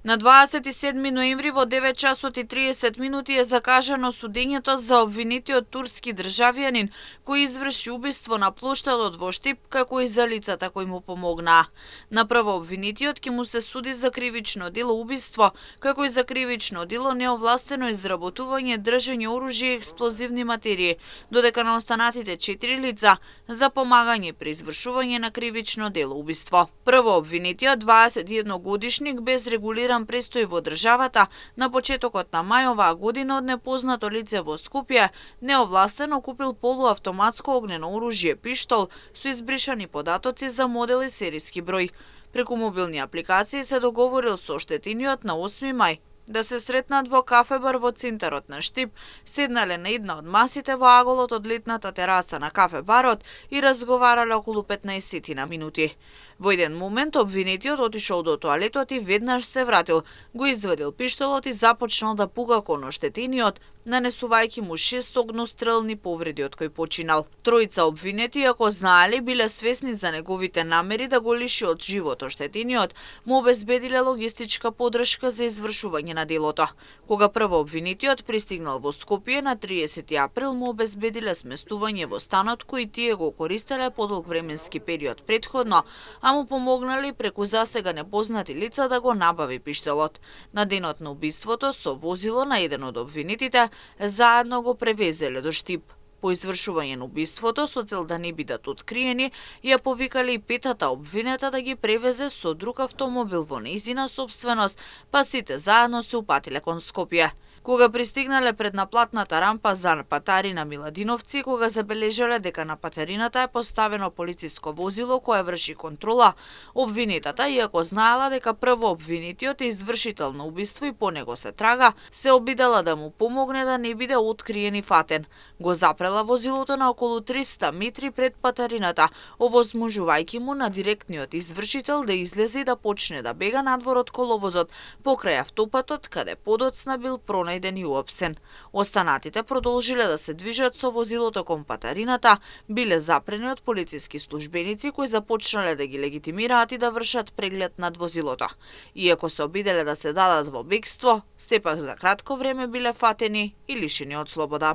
На 27 ноември во 9 часот и 30 минути е закажано судењето за обвинетиот турски државјанин кој изврши убиство на плоштадот во Штип, како и за лицата кои му помогнаа. На прво обвинетиот ќе му се суди за кривично дело убиство, како и за кривично дело неовластено изработување, држење оружје и експлозивни материи, додека на останатите 4 лица за помагање при извршување на кривично дело убиство. Прво обвинетиот 21 годишник без регулиран престој во државата на почетокот на мај оваа година од непознато лице во Скопје неовластено купил полуавтоматско огнено оружје пиштол со избришани податоци за модел и сериски број. Преку мобилни апликации се договорил со оштетениот на 8 мај да се сретнат во кафе-бар во центарот на Штип, седнале на една од масите во аголот од летната тераса на кафе-барот и разговарале околу 15 минути. Во еден момент обвинетиот отишол до тоалетот и веднаш се вратил, го извадил пиштолот и започнал да пуга кон оштетениот, нанесувајќи му 6 огнострелни повреди од кои починал. Тројца обвинети, ако знаеле, биле свесни за неговите намери да го лиши од живот оштетениот, му обезбедиле логистичка поддршка за извршување на делото. Кога прво обвинетиот пристигнал во Скопје на 30 април, му обезбедиле сместување во станот кој тие го користеле подолг временски период претходно, а му помогнали преку засега непознати лица да го набави пиштолот. На денот на убиството со возило на еден од обвинетите заедно го превезеле до Штип. По извршување на убиството, со цел да не бидат откриени, ја повикале и петата обвинета да ги превезе со друг автомобил во нејзина сопственост, па сите заедно се упатиле кон Скопје. Кога пристигнале пред наплатната рампа за Патари на Миладиновци, кога забележале дека на патарината е поставено полициско возило кое врши контрола, обвинетата, иако знаела дека прво обвинетиот е извршител на убиство и по него се трага, се обидела да му помогне да не биде откриен и фатен. Го запрела возилото на околу 300 метри пред патарината, овозможувајќи му на директниот извршител да излезе и да почне да бега надвор од коловозот, покрај автопатот, каде подоцна бил пронајден и уапсен. Останатите продолжиле да се движат со возилото кон патарината, биле запрени од полициски службеници кои започнале да ги легитимираат и да вршат преглед над возилото. Иако се обиделе да се дадат во бегство, сепак за кратко време биле фатени и лишени од слобода.